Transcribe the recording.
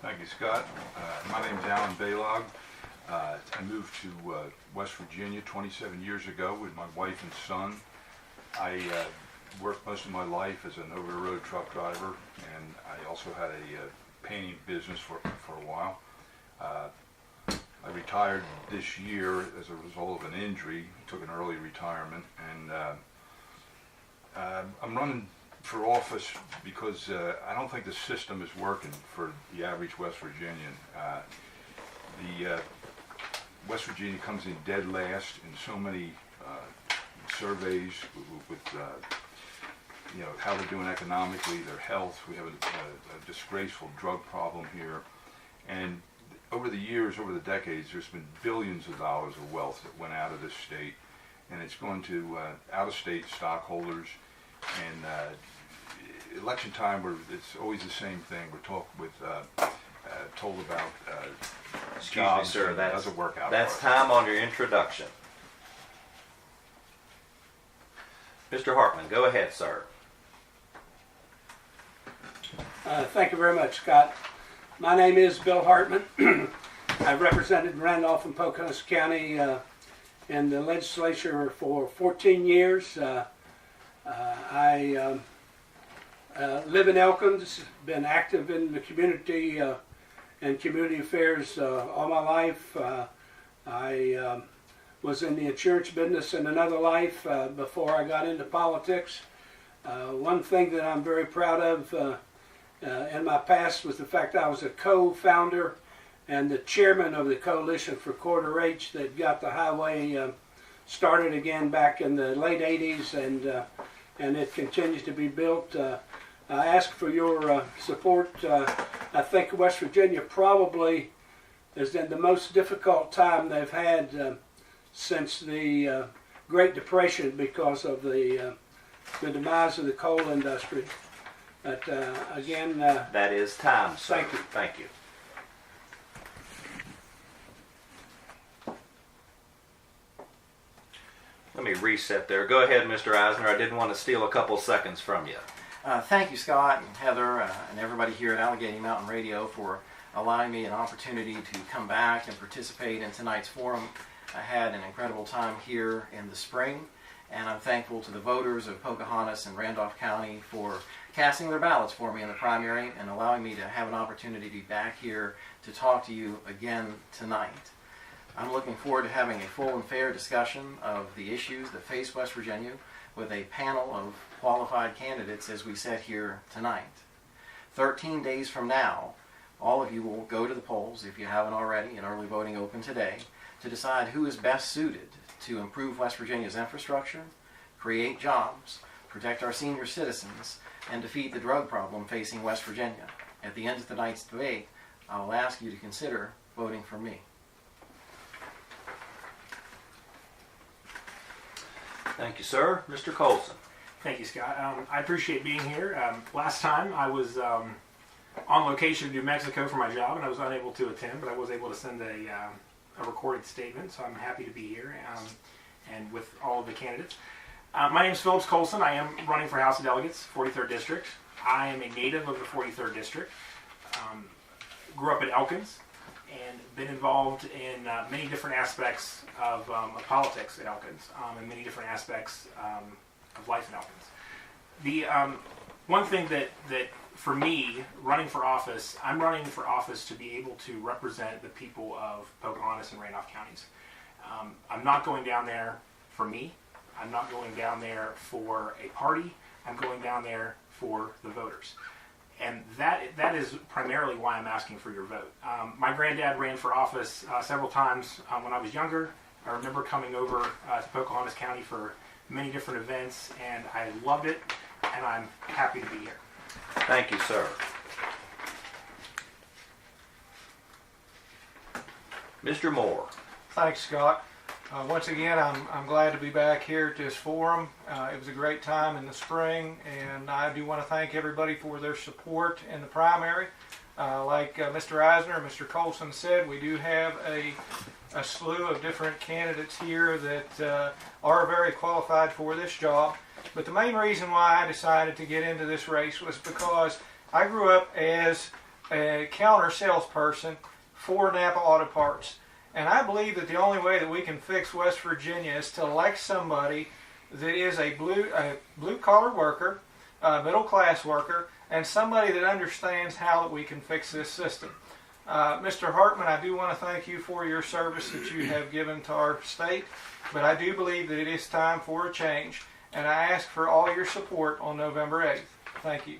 Thank you, Scott. My name is Alan Balog. I moved to West Virginia 27 years ago with my wife and son. I worked most of my life as an over-the-road truck driver, and I also had a painting business for a while. I retired this year as a result of an injury, took an early retirement, and I'm running for office because I don't think the system is working for the average West Virginian. West Virginia comes in dead last in so many surveys with how they're doing economically, their health. We have a disgraceful drug problem here, and over the years, over the decades, there's been billions of dollars of wealth that went out of this state, and it's going to out-of-state stockholders. And election time, it's always the same thing. We're told about Excuse me, sir. Doesn't work out. That's time on your introduction. Mr. Hartman, go ahead, sir. Thank you very much, Scott. My name is Bill Hartman. I've represented Randolph and Pocahontas County in the legislature for 14 years. I live in Elkins, been active in the community and community affairs all my life. I was in the insurance business in another life before I got into politics. One thing that I'm very proud of in my past was the fact I was a co-founder and the chairman of the Coalition for Quarter H that got the highway started again back in the late 80s, and it continues to be built. I ask for your support. I think West Virginia probably is in the most difficult time they've had since the Great Depression because of the demise of the coal industry. But again, that is time, sir. Thank you. Thank you. Let me reset there. Go ahead, Mr. Eisner. I didn't want to steal a couple seconds from you. Thank you, Scott and Heather and everybody here at Allegheny Mountain Radio for allowing me an opportunity to come back and participate in tonight's forum. I had an incredible time here in the spring, and I'm thankful to the voters of Pocahontas and Randolph County for casting their ballots for me in the primary and allowing me to have an opportunity to be back here to talk to you again tonight. I'm looking forward to having a full and fair discussion of the issues that face West Virginia with a panel of qualified candidates as we sit here tonight. 13 days from now, all of you will go to the polls, if you haven't already, and early voting open today, to decide who is best suited to improve West Virginia's infrastructure, create jobs, protect our senior citizens, and defeat the drug problem facing West Virginia. At the end of tonight's debate, I will ask you to consider voting for me. Thank you, sir. Mr. Colson. Thank you, Scott. I appreciate being here. Last time I was on location in New Mexico for my job, and I was unable to attend, but I was able to send a recorded statement, so I'm happy to be here and with all of the candidates. My name is Phillips Colson. I am running for House of Delegates, 43rd District. I am a native of the 43rd District. Grew up in Elkins and been involved in many different aspects of politics at Elkins and many different aspects of life in Elkins. The one thing that for me, running for office, I'm running for office to be able to represent the people of Pocahontas and Randolph counties. I'm not going down there for me. I'm not going down there for a party. I'm going down there for the voters. And that is primarily why I'm asking for your vote. My granddad ran for office several times when I was younger. I remember coming over to Pocahontas County for many different events, and I loved it, and I'm happy to be here. Thank you, sir. Mr. Moore. Thanks, Scott. Once again, I'm glad to be back here at this forum. It was a great time in the spring, and I do want to thank everybody for their support in the primary. Like Mr. Eisner and Mr. Colson said, we do have a slew of different candidates here that are very qualified for this job. But the main reason why I decided to get into this race was because I grew up as a counter salesperson for Napa Auto Parts. And I believe that the only way that we can fix West Virginia is to elect somebody that is a blue collar worker, a middle class worker, and somebody that understands how that we can fix this system. Mr. Hartman, I do want to thank you for your service that you have given to our state, but I do believe that it is time for a change, and I ask for all your support on November 8th. Thank you.